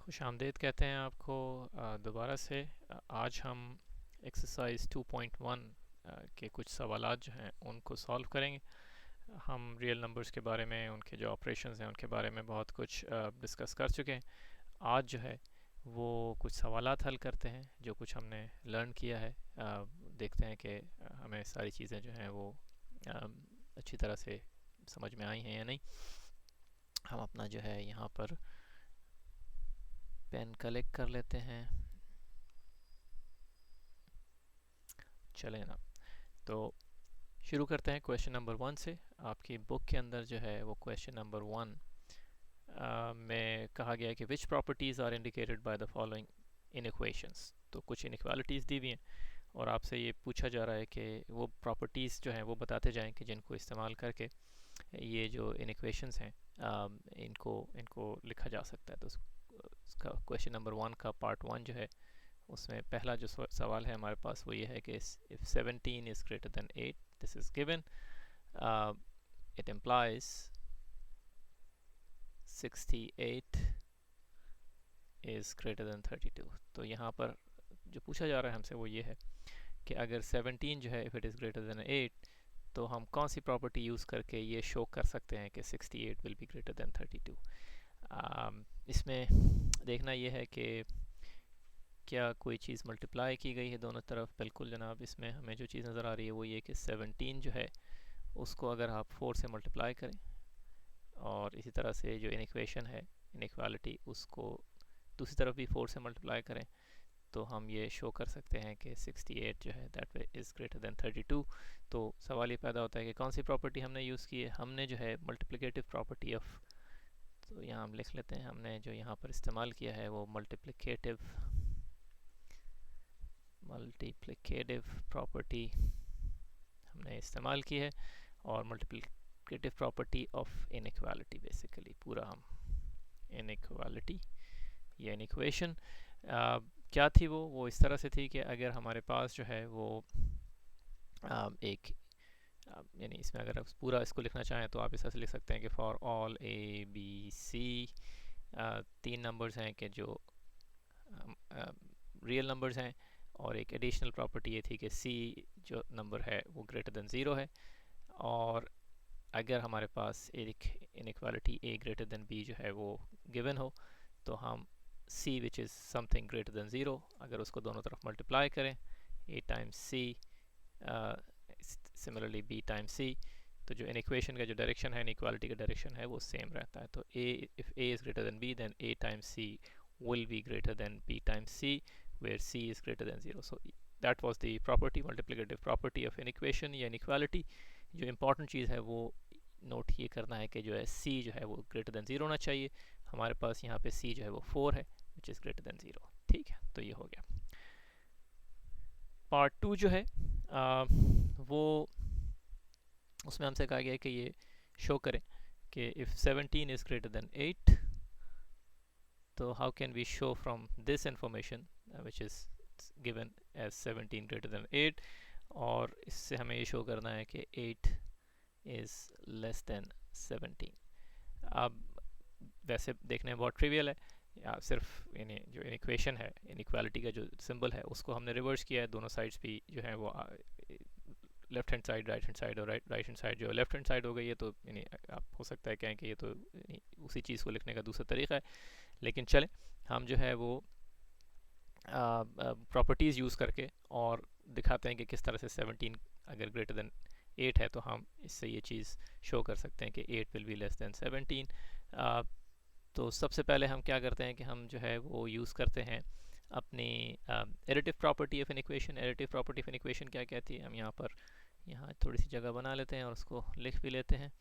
खुशामदीद कहते हैं आपको दोबारा से। आज हम एक्सरसाइज 2.1 के कुछ सवालात जो हैं उनको सॉल्व करेंगे। हम रियल नंबर्स के बारे में, उनके जो ऑपरेशंस हैं उनके बारे में बहुत कुछ डिस्कस कर चुके हैं। आज जो है वो कुछ सवालात हल करते हैं जो कुछ हमने लर्न किया है। देखते हैं कि हमें सारी चीज़ें जो हैं वो अच्छी तरह से समझ में आई हैं या नहीं। हम अपना जो है यहाँ पर पेन कलेक्ट कर लेते हैं। चलें ना, तो शुरू करते हैं क्वेश्चन नंबर 1 से। आपकी बुक के अंदर जो है वो क्वेश्चन नंबर 1 में कहा गया है कि which properties are indicated by the following inequations. तो कुछ इनइक्वालिटीज़ दी हुई हैं और आपसे ये पूछा जा रहा है कि वो प्रॉपर्टीज़ जो हैं वो बताते जाएं कि जिनको इस्तेमाल करके ये जो इनइक्वेशंस हैं इनको इनको लिखा जा सकता है। तो उसका क्वेश्चन नंबर 1 का पार्ट 1 जो है उसमें पहला जो सवाल है हमारे पास वो ये है कि if 17 is greater than 8, this is given, it implies 68 is greater then 32। तो यहाँ पर जो पूछा जा रहा है हमसे वो ये है कि अगर 17 जो है if it is greater than 8 तो हम कौन सी प्रॉपर्टी यूज़ करके ये शो कर सकते हैं कि 68 विल बी ग्रेटर देन 32। इसमें देखना ये है कि क्या कोई चीज़ मल्टीप्लाई की गई है दोनों तरफ। बिल्कुल जनाब, इसमें हमें जो चीज़ नज़र आ रही है वो ये कि 17 जो है उसको अगर आप 4 से मल्टीप्लाई करें और इसी तरह से जो इनइक्वेशन है इनइक्वालिटी उसको दूसरी तरफ भी 4 से मल्टीप्लाई करें तो हम ये शो कर सकते हैं कि 68 जो है that way is greater then 32। तो सवाल ये पैदा होता है कि कौन सी प्रॉपर्टी हमने यूज़ की है। हमने जो है मल्टीप्लिकेटिव प्रॉपर्टी ऑफ, तो यहाँ हम लिख लेते हैं, हमने जो यहाँ पर इस्तेमाल किया है वो मल्टीप्लिकेटिव प्रॉपर्टी हमने इस्तेमाल की है और multiplicative property of inequality basically पूरा हम इनइक्वालिटी या इनइक्वेशन क्या थी वो इस तरह से थी कि अगर हमारे पास जो है वो एक यानी इसमें अगर आप पूरा इसको लिखना चाहें तो आप इस तरह से लिख सकते हैं कि for all A B C 3 numbers हैं कि जो रियल नंबर्स हैं और एक एडिशनल प्रॉपर्टी ये थी कि सी जो नंबर है वो ग्रेटर देन 0 है। और अगर हमारे पास एक inequality A greater than B जो है वो गिवन हो तो हम C which is something greater than 0 अगर उसको दोनों तरफ मल्टीप्लाई करें A times C similarly B times C, तो जो इनइक्वेशन का जो डायरेक्शन है इनइक्वालिटी का डायरेक्शन है वो सेम रहता है। तो A if A is greater than B then A times C will be greater than b times c where c is greater than 0. So that was the property, multiplicative property of an equation या inequality। जो important चीज़ है वो note ये करना है कि जो है c जो है वो greater than 0 होना चाहिए। हमारे पास यहाँ पे c जो है वो 4 है which is greater than 0। ठीक है, तो ये हो गया। पार्ट 2 जो है वो उसमें हमसे कहा गया है कि ये शो करें कि इफ़ 17 इज़ ग्रेटर देन 8 तो how can we show from this information which is given as 17 greater than 8 और इससे हमें ये शो करना है कि 8 is less than 17। अब वैसे देखने में बहुत ट्रिवियल है, या सिर्फ यानी जो इक्वेशन है इनइक्वालिटी का जो सिंबल है उसको हमने रिवर्स किया है। दोनों साइड्स भी जो है वो left hand side right hand side और राइट हैंड साइड जो लेफ्ट हैंड साइड हो गई है, तो यानी आप हो सकता है कहें कि ये तो उसी चीज़ को लिखने का दूसरा तरीका है। लेकिन चलें हम जो है वो प्रॉपर्टीज़ यूज़ करके और दिखाते हैं कि किस तरह से 17 अगर ग्रेटर देन 8 है तो हम इससे ये चीज़ शो कर सकते हैं कि 8 विल बी लेस देन 17। तो सबसे पहले हम क्या करते हैं कि हम जो है वो यूज़ करते हैं अपनी additive property of an equation. Additive property of an equation क्या कहती है, हम यहाँ थोड़ी सी जगह बना लेते हैं और उसको लिख भी लेते हैं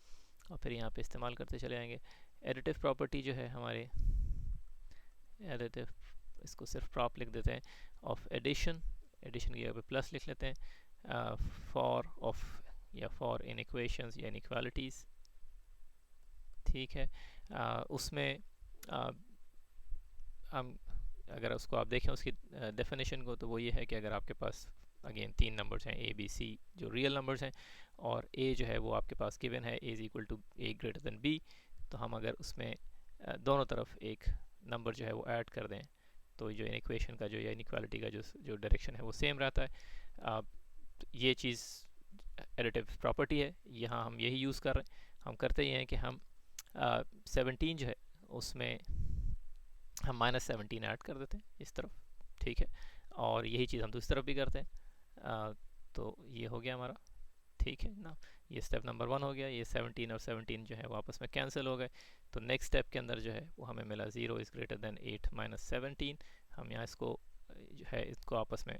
और फिर यहाँ पे इस्तेमाल करते चले जाएंगे। एडिटिव प्रॉपर्टी जो है हमारे एडिटिव, इसको सिर्फ प्रॉप लिख देते हैं, ऑफ एडिशन, एडिशन की जगह पे प्लस लिख लेते हैं, फॉर ऑफ या फॉर इन इक्वेशंस या इनइक्वालिटीज़। ठीक है, उसमें हम अगर उसको आप देखें उसकी डेफिनेशन को तो वो ये है कि अगर आपके पास अगेन 3 नंबर्स हैं ए बी सी जो रियल नंबर्स हैं और ए जो है वो आपके पास गिवन है A is equal to A greater than B, तो हम अगर उसमें दोनों तरफ एक नंबर जो है वो ऐड कर दें तो जो इक्वेशन का जो या इनइक्वालिटी का जो डायरेक्शन है वो सेम रहता है। ये चीज़ एडिटिव प्रॉपर्टी है, यहाँ हम यही यूज़ कर रहे हैं। हम करते ये हैं कि हम 17 जो है उसमें हम -17 ऐड कर देते हैं इस तरफ, ठीक है, और यही चीज़ हम दूसरी तरफ भी करते हैं। तो ये हो गया हमारा, ठीक है ना। ये स्टेप नंबर 1 हो गया। ये 17 और 17 जो है वो आपस में कैंसिल हो गए। तो नेक्स्ट स्टेप के अंदर जो है वो हमें मिला 0 इज़ ग्रेटर देन 8 -17। हम यहाँ इसको जो है इसको आपस में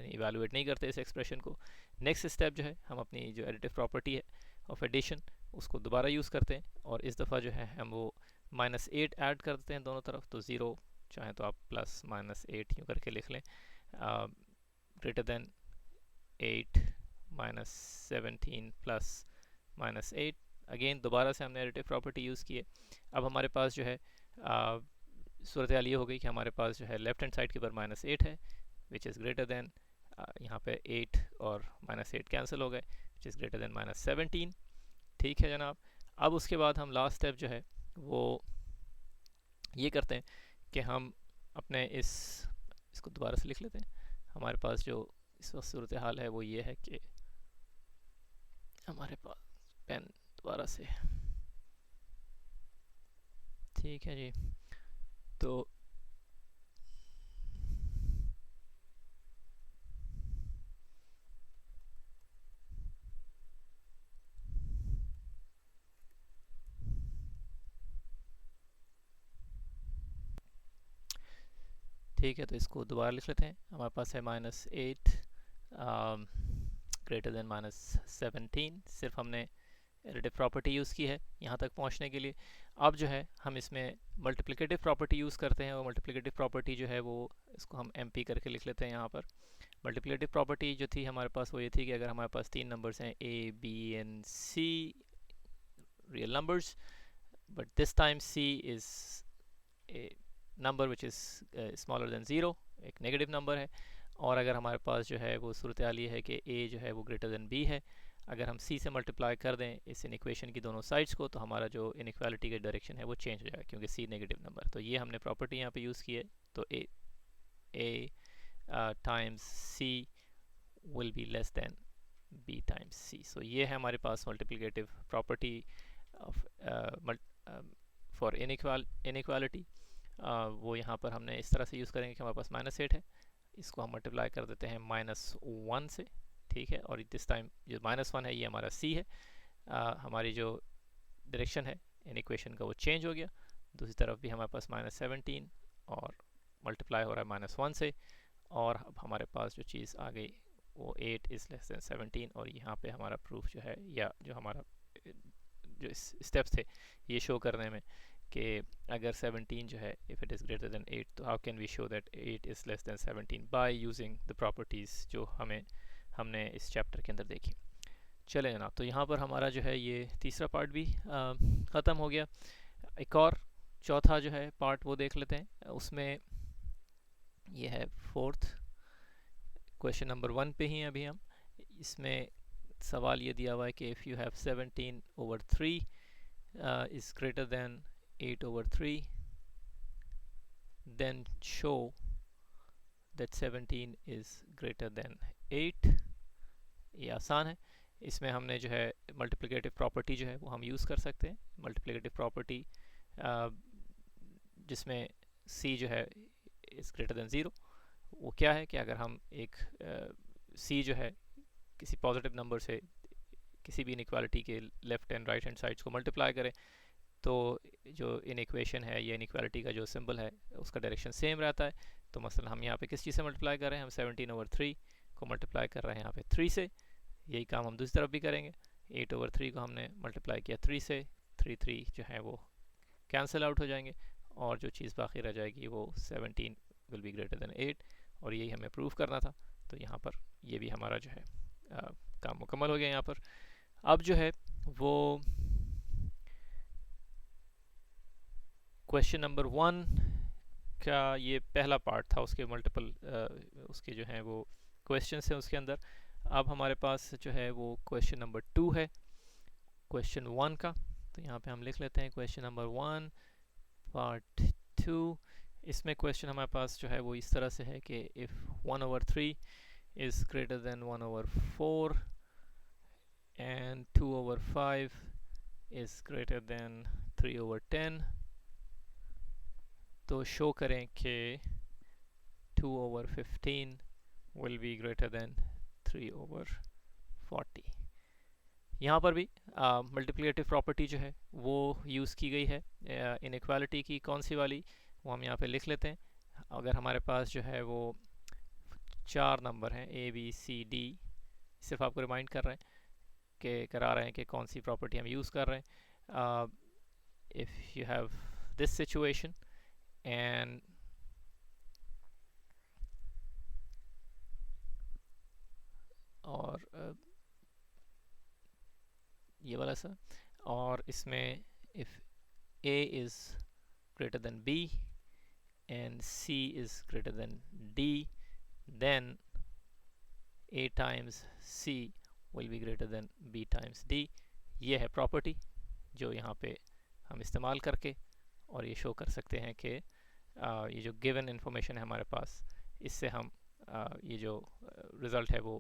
इवेलुएट नहीं करते इस एक्सप्रेशन को। नेक्स्ट स्टेप जो है हम अपनी जो एडिटिव प्रॉपर्टी है ऑफ एडिशन उसको दोबारा यूज़ करते हैं, और इस दफ़ा जो है हम वो -8 ऐड कर देते हैं दोनों तरफ। तो 0 चाहे तो आप प्लस -8 यूँ करके लिख लें, ग्रेटर देन 8 -17 प्लस -8। अगेन दोबारा से हमने एडिटिव प्रॉपर्टी यूज़ की है। अब हमारे पास जो है सूरत हाल ये हो गई कि हमारे पास जो है लेफ्ट हैंड साइड के ऊपर -8 है विच इज़ ग्रेटर देन, यहाँ पे 8 और -8 कैंसिल हो गए, विच इज़ ग्रेटर देन -17। ठीक है जनाब। अब उसके बाद हम लास्ट स्टेप जो है वो ये करते हैं कि हम अपने इसको दोबारा से लिख लेते हैं। हमारे पास जो इस वक्त सूरत हाल है वो ये है कि हमारे पास पेन दोबारा से, ठीक है जी। तो ठीक है, तो इसको दोबारा लिख लेते हैं। हमारे पास है -8 ग्रेटर देन -17। सिर्फ हमने एडिटिव प्रॉपर्टी यूज़ की है यहाँ तक पहुँचने के लिए। अब जो है हम इसमें मल्टीप्लिकेटिव प्रॉपर्टी यूज़ करते हैं, और मल्टीप्लिकेटिव प्रॉपर्टी जो है वो इसको हम MP करके लिख लेते हैं यहाँ पर। मल्टीप्लिकेटिव प्रॉपर्टी जो थी हमारे पास वो ये थी कि अगर हमारे पास 3 नंबर्स हैं A, B and C real numbers, but this time C is a number which is smaller than 0, एक नेगेटिव नंबर है। और अगर हमारे पास जो है वो सूरत हाल ये है कि A जो है वो ग्रेटर देन B है, अगर हम C से मल्टीप्लाई कर दें इस इक्वेशन की दोनों साइड्स को, तो हमारा जो इनइक्वालिटी का डायरेक्शन है वो चेंज हो जाएगा, क्योंकि C नेगेटिव नंबर। तो ये हमने प्रॉपर्टी यहाँ पे यूज़ की है। तो A times C will be less than B times C। So ये है हमारे पास multiplicative property of for inequality. वो यहाँ पर हमने इस तरह से यूज़ करेंगे कि हमारे पास -8 है, इसको हम मल्टीप्लाई कर देते हैं -1 से, ठीक है। और दिस टाइम जो -1 है ये हमारा C है। हमारी जो डायरेक्शन है इन इक्वेशन का वो चेंज हो गया। दूसरी तरफ भी हमारे पास -17 और मल्टीप्लाई हो रहा है -1 से, और अब हमारे पास जो चीज़ आ गई वो 8 इज़ लेस देन 17। और यहाँ पे हमारा प्रूफ जो है, या जो हमारा जो स्टेप्स थे ये शो करने में कि अगर 17 जो है if it is greater than 8, तो how can we show that 8 is less than 17 by using the properties जो हमने इस चैप्टर के अंदर देखी। चले जनाब, तो यहाँ पर हमारा जो है ये तीसरा पार्ट भी ख़त्म हो गया। एक और चौथा जो है पार्ट वो देख लेते हैं। उसमें ये है फोर्थ क्वेश्चन नंबर 1 पे ही अभी हम। इसमें सवाल ये दिया हुआ है कि if you have 17/3 is greater than 8/3, then show that 17 is greater than 8। ये आसान है। इसमें हमने जो है मल्टीप्लिकेटिव प्रॉपर्टी जो है वो हम यूज़ कर सकते हैं। मल्टीप्लिकेटिव प्रॉपर्टी जिसमें C जो है इज़ ग्रेटर देन 0, वो क्या है कि अगर हम एक C जो है किसी पॉजिटिव नंबर से किसी भी इनइक्वालिटी के left and right hand sides को मल्टीप्लाई करें, तो जो इन इक्वेशन है या इनइक्वालिटी का जो सिंबल है उसका डायरेक्शन सेम रहता है। तो मसलन हम यहाँ पे किस चीज़ से मल्टीप्लाई कर रहे हैं, हम 17/3 को मल्टीप्लाई कर रहे हैं यहाँ पे 3 से। यही काम हम दूसरी तरफ भी करेंगे। 8/3 को हमने मल्टीप्लाई किया 3 से, 3 जो है वो कैंसिल आउट हो जाएंगे, और जो चीज़ बाकी रह जाएगी वो 17 विल बी ग्रेटर देन 8, और यही हमें प्रूव करना था। तो यहाँ पर ये भी हमारा जो है काम मुकम्मल हो गया यहाँ पर। अब जो है वो क्वेश्चन नंबर 1 का ये पहला पार्ट था, उसके मल्टीपल उसके जो हैं वो क्वेश्चंस हैं उसके अंदर। अब हमारे पास जो है वो क्वेश्चन नंबर 2 है क्वेश्चन 1 का। तो यहाँ पे हम लिख लेते हैं क्वेश्चन नंबर 1 पार्ट 2। इसमें क्वेश्चन हमारे पास जो है वो इस तरह से है कि if 1/3 is greater than 1/4 and 2/5 is greater than 3/10, तो शो करें कि 2/15 will be greater than 3/40। यहाँ पर भी मल्टीप्लिकेटिव प्रॉपर्टी जो है वो यूज़ की गई है इनइक्वालिटी की। कौन सी वाली, वो हम यहाँ पे लिख लेते हैं। अगर हमारे पास जो है वो 4 नंबर हैं A B C D, सिर्फ आपको रिमाइंड कर रहे हैं कि करा रहे हैं कि कौन सी प्रॉपर्टी हम यूज़ कर रहे हैं। If you have this situation and और ये वाला सा, और इसमें if A is greater than B and C is greater than D, then A times C will be greater than B times D। ये है प्रॉपर्टी जो यहाँ पे हम इस्तेमाल करके और ये शो कर सकते हैं कि ये जो गिवन इंफॉर्मेशन है हमारे पास, इससे हम ये जो रिज़ल्ट है वो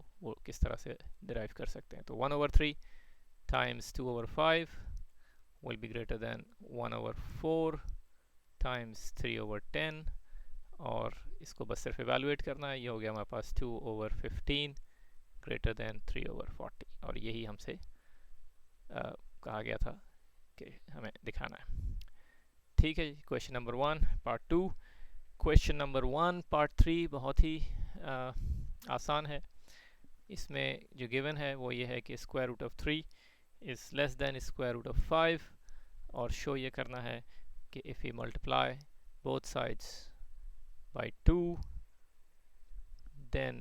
किस तरह से डिराइव कर सकते हैं। तो 1/3 times 2/5 will be greater than 1/4 times 3/10, और इसको बस सिर्फ इवेलुएट करना है। ये हो गया हमारे पास 2/15 greater than 3/40, और यही हमसे कहा गया था कि हमें दिखाना है। ठीक है, question number 1 part 2। Question number 1 part 3 बहुत ही आसान है। इसमें जो गिवन है वो ये है कि square root of 3 is less than square root of 5, और शो ये करना है कि if you multiply both sides by 2, then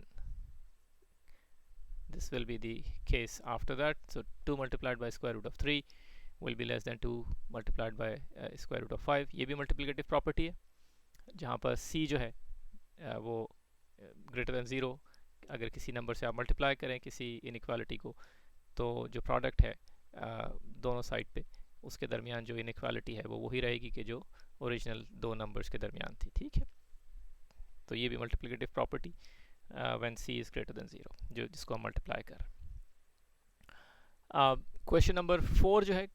this will be the case after that. So 2 multiplied by square root of 3 will be less than 2 multiplied by square root of 5। ये भी multiplicative property है, जहाँ पर c जो है वो greater than 0, अगर किसी नंबर से आप मल्टीप्लाई करें किसी इनइक्वालिटी को, तो जो प्रोडक्ट है दोनों साइड पे, उसके दरमियान जो इनइक्वालिटी है वो वही रहेगी कि जो ओरिजिनल दो नंबर्स के दरमियान थी। ठीक है, तो ये भी multiplicative property when c is greater than 0, जो जिसको हम मल्टीप्लाई कर। क्वेश्चन नंबर 4 जो है,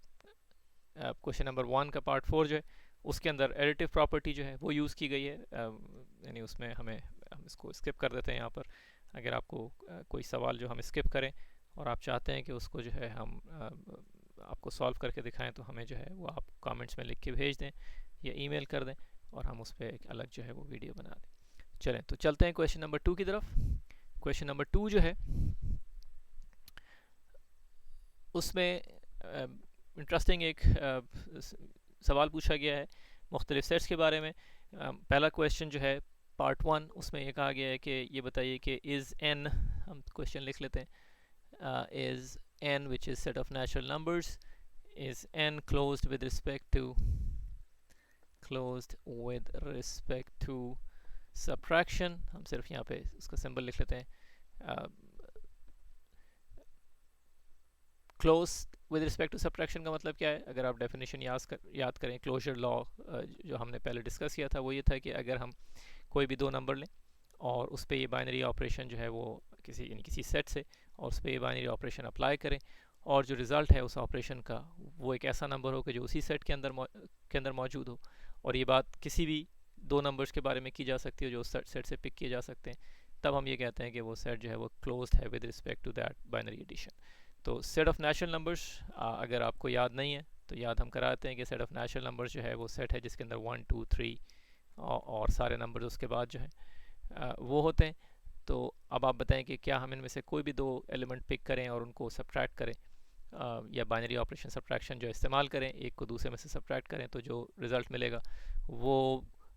क्वेश्चन नंबर 1 का पार्ट 4 जो है, उसके अंदर एडिटिव प्रॉपर्टी जो है वो यूज़ की गई है। यानी उसमें हम इसको स्किप कर देते हैं। यहाँ पर अगर आपको कोई सवाल जो हम स्किप करें और आप चाहते हैं कि उसको जो है हम आपको सॉल्व करके दिखाएं, तो हमें जो है वो आप कमेंट्स में लिख के भेज दें या ईमेल कर दें, और हम उस पर एक अलग जो है वो वीडियो बना दें। चलें, तो चलते हैं क्वेश्चन नंबर 2 की तरफ। क्वेश्चन नंबर 2 जो है उसमें इंटरेस्टिंग एक सवाल पूछा गया है मुख्तलिफ सेट्स के बारे में। पहला क्वेश्चन जो है पार्ट 1, उसमें ये कहा गया है कि ये बताइए कि इज़ n, हम क्वेश्चन लिख लेते हैं, is n which is set of natural numbers, is n closed with respect to subtraction। हम सिर्फ यहाँ पे उसका सिंबल लिख लेते हैं। Close with respect to subtraction का मतलब क्या है? अगर आप डेफिनेशन याद करें क्लोजर लॉ जो हमने पहले डिस्कस किया था, वो ये था कि अगर हम कोई भी दो नंबर लें और उस पर ये बाइनरी ऑपरेशन जो है वो किसी सेट से, और उस पर ये बाइनरी ऑपरेशन अप्लाई करें, और जो रिज़ल्ट है उस ऑपरेशन का वो एक ऐसा नंबर हो कि जो उसी सेट के अंदर मौजूद हो, और ये बात किसी भी दो नंबर्स के बारे में की जा सकती है जो उस सेट से पिक किए जा सकते हैं, तब हम ये कहते हैं कि वो सेट जो है वो क्लोज्ड है with respect to that binary addition. तो सेट ऑफ नेचुरल नंबर्स अगर आपको याद नहीं है तो याद हम कराते हैं कि सेट ऑफ नेचुरल नंबर्स जो है वो सेट है जिसके अंदर 1 2 3 और सारे नंबर्स उसके बाद जो है वो होते हैं। तो अब आप बताएं कि क्या हम इनमें से कोई भी दो एलिमेंट पिक करें और उनको सब्ट्रैक्ट करें, या बाइनरी ऑपरेशन सब्ट्रैक्शन जो इस्तेमाल करें, एक को दूसरे में से सब्ट्रैक्ट करें, तो जो रिज़ल्ट मिलेगा वो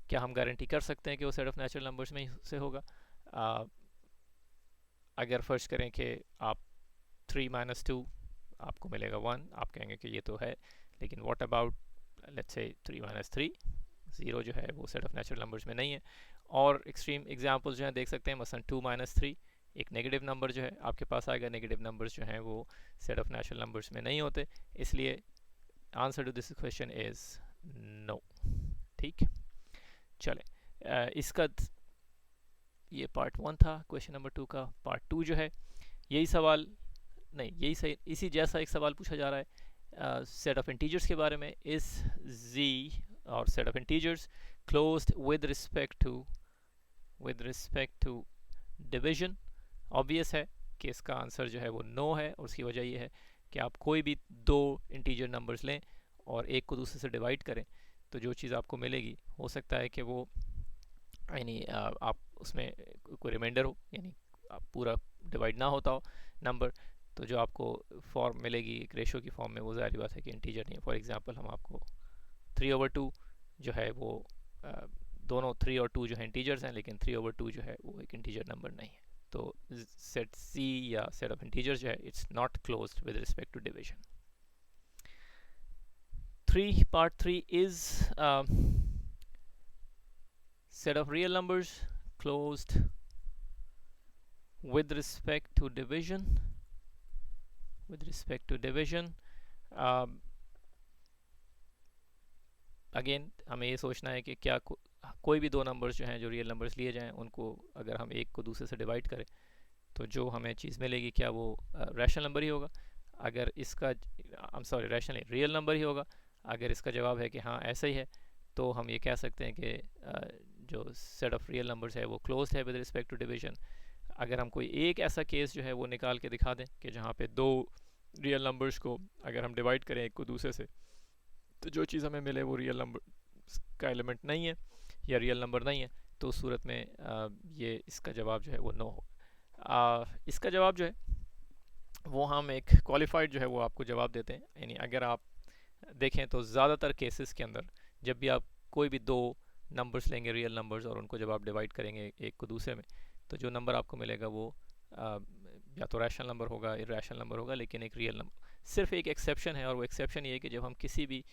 क्या हम गारंटी कर सकते हैं कि वो सेट ऑफ नेचुरल नंबर्स में से होगा? अगर फर्ज करें कि आप 3 - 2 आपको मिलेगा 1, आप कहेंगे कि ये तो है, लेकिन व्हाट अबाउट लेट्स से 3 - 3, 0 जो है वो सेट ऑफ नेचुरल नंबर्स में नहीं है। और एक्सट्रीम एग्जांपल्स जो हैं देख सकते हैं, मसलन 2 - 3 एक नेगेटिव नंबर जो है आपके पास आएगा, नेगेटिव नंबर्स जो हैं वो सेट ऑफ नेचुरल नंबर्स में नहीं होते, इसलिए answer to this question is no. ठीक, चले इसका ये पार्ट 1 था क्वेश्चन नंबर 2 का। पार्ट 2 जो है यही सवाल, नहीं यही सही, इसी जैसा एक सवाल पूछा जा रहा है सेट ऑफ इंटीजर्स के बारे में। इज जी और set of integers closed with respect to division. Obvious है कि इसका आंसर जो है वो नो है, और उसकी वजह ये है कि आप कोई भी दो इंटीजर नंबर्स लें और एक को दूसरे से डिवाइड करें तो जो चीज़ आपको मिलेगी हो सकता है कि वो यानी आप उसमें कोई रिमाइंडर हो, यानी पूरा डिवाइड ना होता हो नंबर, तो जो आपको फॉर्म मिलेगी एक रेशो की फॉर्म में वो ज़ाहिर बात है कि इंटीजर नहीं है। फॉर एग्जांपल हम आपको 3/2 जो है वो दोनों 3 और 2 जो है इंटीजर्स हैं, लेकिन 3/2 जो है वो एक इंटीजर नंबर नहीं है। तो सेट सी या सेट ऑफ इंटीजर्स जो है it's not closed with respect to division. 3 part 3 is set of real numbers closed with respect to division again हमें ये सोचना है कि क्या कोई भी दो नंबर्स जो हैं जो रियल नंबर्स लिए जाएं उनको अगर हम एक को दूसरे से डिवाइड करें तो जो हमें चीज़ मिलेगी क्या वो रैशनल नंबर ही होगा। अगर इसका रैशनल रियल नंबर ही होगा। अगर इसका जवाब है कि हाँ ऐसा ही है तो हम ये कह सकते हैं कि जो सेट ऑफ रियल नंबर्स है वो क्लोज्ड है विद रिस्पेक्ट टू डिवीजन। अगर हम कोई एक ऐसा केस जो है वो निकाल के दिखा दें कि जहाँ पे दो रियल नंबर्स को अगर हम डिवाइड करें एक को दूसरे से तो जो चीज़ हमें मिले वो रियल नंबर का एलिमेंट नहीं है या रियल नंबर नहीं है, तो उस सूरत में ये इसका जवाब जो है वो नो होगा। इसका जवाब जो है वो हम एक क्वालिफाइड जो है वो आपको जवाब देते हैं। यानी अगर आप देखें तो ज़्यादातर केसेस के अंदर जब भी आप कोई भी दो नंबर्स लेंगे रियल नंबर्स और उनको जब आप डिवाइड करेंगे एक को दूसरे में तो जो नंबर आपको मिलेगा वो या तो रैशनल नंबर होगा इरैशनल नंबर होगा, लेकिन एक रियल नंबर। सिर्फ एक एक्सेप्शन है और वो एक्सेप्शन ये है कि जब हम किसी भी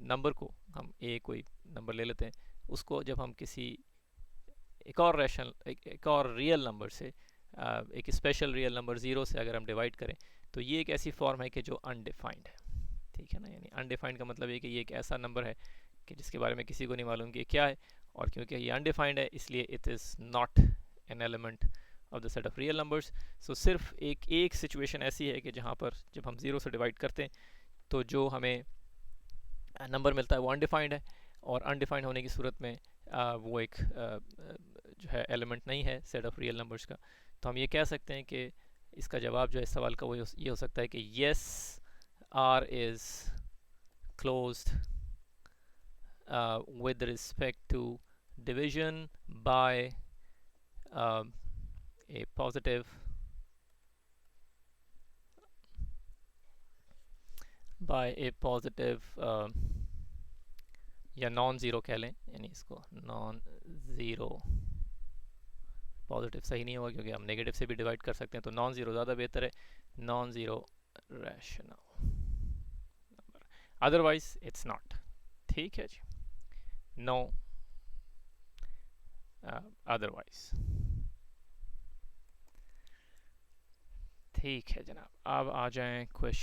नंबर को हम कोई नंबर ले लेते हैं उसको जब हम किसी एक और रियल नंबर से एक स्पेशल रियल नंबर 0 से अगर हम डिवाइड करें तो ये एक ऐसी फॉर्म है कि जो अनडिफाइंड है। ठीक है ना, यानी अनडिफाइंड का मतलब ये कि ये एक ऐसा नंबर है कि जिसके बारे में किसी को नहीं मालूम कि ये क्या है, और क्योंकि ये अनडिफाइंड है इसलिए it is not an element of the set of real numbers. So सिर्फ एक सिचुएशन ऐसी है कि जहाँ पर जब हम 0 से डिवाइड करते हैं तो जो हमें नंबर मिलता है वो अनडिफाइंड है, और अनडिफाइंड होने की सूरत में वो एक जो है एलिमेंट नहीं है सेट ऑफ रियल नंबर्स का। तो हम ये कह सकते हैं कि इसका जवाब जो है इस सवाल का वो ये हो सकता है कि yes R is closed with respect to division by a positive या नॉन ज़ीरो कह लें, यानी इसको नॉन ज़ीरो, पॉजिटिव सही नहीं होगा क्योंकि हम नेगेटिव से भी डिवाइड कर सकते हैं तो नॉन ज़ीरो ज़्यादा बेहतर है, non zero rational, otherwise it's not. ठीक है जी, नो अदरवाइज। ठीक है जनाब, अब आ जाएं क्वेश्चन